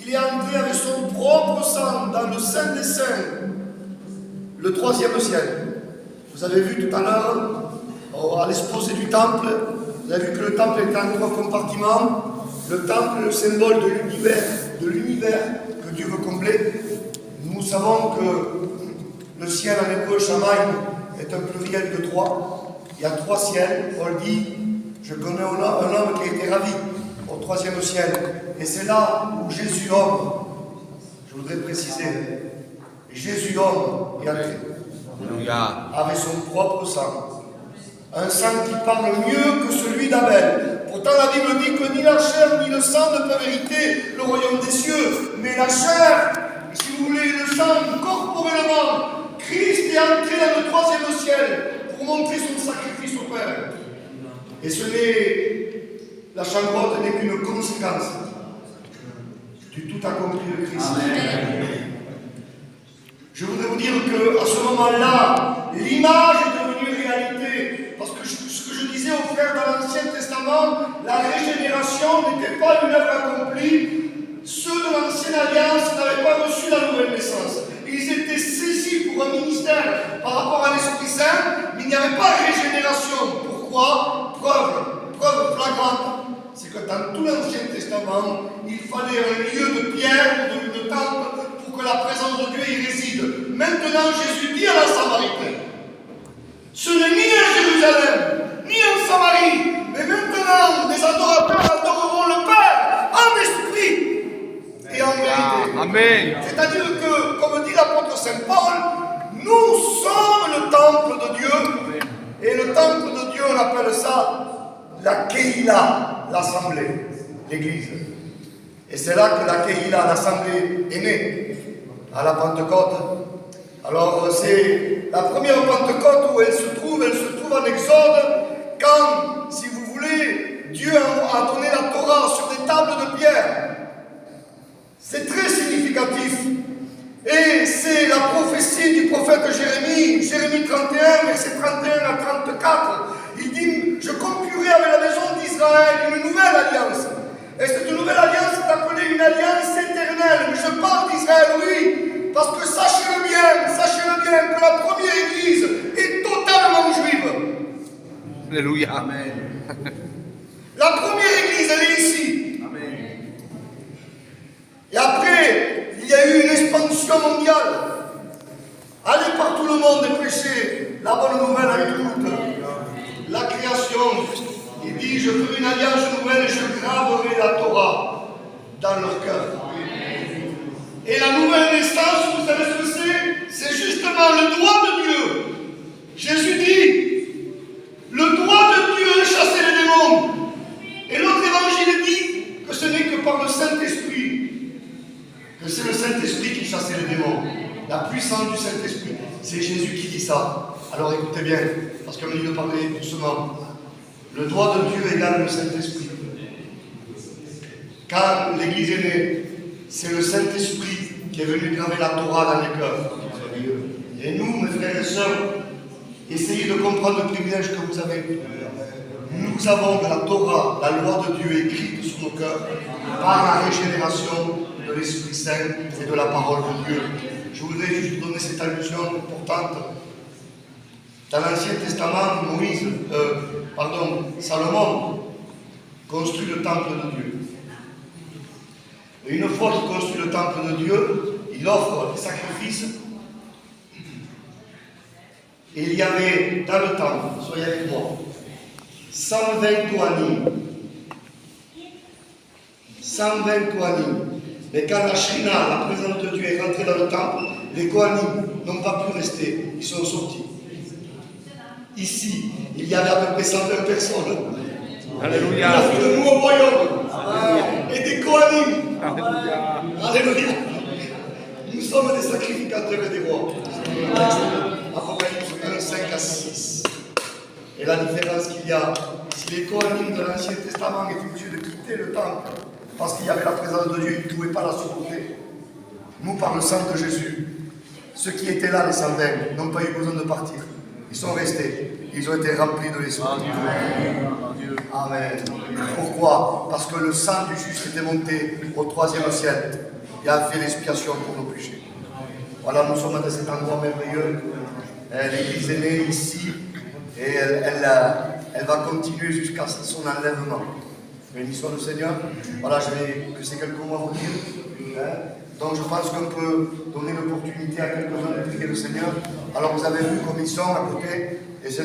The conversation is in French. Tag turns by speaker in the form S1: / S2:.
S1: il est entré avec son propre sang dans le Saint des Saints, le troisième ciel. Vous avez vu tout à l'heure, à l'exposé du temple, vous avez vu que le temple était en 3 compartiments. Le temple est le symbole de l'univers que Dieu veut combler. Nous savons que le ciel en hébreu, Shamaï, est un pluriel de 3. Il y a 3 ciels. Paul dit, je connais un homme qui a été ravi au 3e ciel. Et c'est là où Jésus homme, je voudrais préciser, Jésus homme est entré. Avec son propre sang. Un sang qui parle mieux que celui d'Abel. Pourtant la Bible dit que ni la chair ni le sang ne peuvent hériter le royaume des cieux. Mais la chair, si vous voulez, le sang, corporellement, Christ est entré dans le 3e ciel pour montrer son sacrifice au Père. Et ce n'est, la chambre n'est qu'une conséquence du tout accompli de Christ. Amen. Je voudrais vous dire qu'à ce moment-là, l'image est devenue réalité. Parce que ce que je disais aux frères dans l'Ancien Testament, la régénération n'était pas une œuvre accomplie. Ceux de l'Ancienne Alliance n'avaient pas reçu la nouvelle naissance. Ils étaient saisis pour un ministère par rapport à l'Esprit Saint, mais il n'y avait pas de régénération. Pourquoi? Preuve flagrante, c'est que dans tout l'Ancien Testament, il fallait un lieu de pierre ou de temple pour que la présence de Dieu y réside. Maintenant, Jésus dit à la Samaritaine, ce n'est ni à Jérusalem, ni en Samarie, mais maintenant, les adorateurs adoreront le Père en esprit et en vérité. Amen. C'est-à-dire que, comme dit l'apôtre Saint Paul, nous sommes le temple de Dieu. Amen. Et le temple de Dieu, on appelle ça la Keïla, l'assemblée, l'église. Et c'est là que la Keïla, l'assemblée, est née, à la Pentecôte. Alors c'est la première Pentecôte où elle se trouve en Exode, quand, si vous voulez, Dieu a donné la Torah sur des tables de pierre. C'est très significatif. Et c'est la prophétie du prophète Jérémie 31, verset 31 à 34. Il dit, je conclurai avec la maison d'Israël une nouvelle alliance. Et cette nouvelle alliance est appelée une alliance éternelle. Mais je parle d'Israël, oui, parce que sachez-le bien, que la première église est totalement juive. Alléluia. Amen. La première église, elle est ici. Amen. Et après, il y a eu une expansion mondiale. Allez par tout le monde et prêchez la bonne nouvelle avec toute la création. Il dit, je ferai une alliance nouvelle et je graverai la Torah dans leur cœur. Et la nouvelle naissance, vous savez ce que c'est? C'est justement le doigt de Dieu. Jésus dit, le doigt de Dieu chassait les démons. Et l'autre évangile dit que ce n'est que par le Saint-Esprit, que c'est le Saint-Esprit qui chassait les démons. La puissance du Saint-Esprit, c'est Jésus qui dit ça. Alors écoutez bien, parce qu'on me dit de parler doucement. Le doigt de Dieu égale le Saint-Esprit. Quand l'Église est née, c'est le Saint-Esprit qui est venu graver la Torah dans les cœurs. Et nous, mes frères et sœurs, essayez de comprendre le privilège que vous avez. Nous avons la Torah, la loi de Dieu écrite sur nos cœurs, par la régénération de l'Esprit Saint et de la parole de Dieu. Je voudrais juste vous donner cette allusion importante. Dans l'Ancien Testament, Salomon construit le temple de Dieu. Et une fois qu'il construit le temple de Dieu, il offre des sacrifices. Et il y avait dans le temple, soyez avec moi, 120 Kohanim. 120 Kohanim. Mais quand la Shrina, la présence de Dieu, est rentrée dans le temple, les Kohanim n'ont pas pu rester, ils sont sortis. Ici, il y avait à peu près 120 personnes. Alléluia. Il a fait de nous au royaume. Et des Kohanim. Alléluia. Alléluia. Nous sommes des sacrificateurs et des rois. Apocalypse 1, 5 à 6. Et la différence qu'il y a, si les Kohanim de l'Ancien Testament étaient obligés de quitter le temple, parce qu'il y avait la présence de Dieu, ils ne pouvaient pas la supporter. Nous, par le sang de Jésus, ceux qui étaient là, les 120, n'ont pas eu besoin de partir. Ils sont restés. Ils ont été remplis de l'Esprit. Amen. Amen. Pourquoi? Parce que le sang du juste était monté au 3e ciel. et a fait l'expiation pour nos péchés. Voilà, nous sommes dans cet endroit merveilleux. L'église est née ici et elle va continuer jusqu'à son enlèvement. Béni soit le Seigneur. Voilà, que ces quelques mots à vous dire. Donc je pense qu'on peut donner l'opportunité à quelques-uns de prier le Seigneur. Alors vous avez vu comme ils sont à côté, et c'est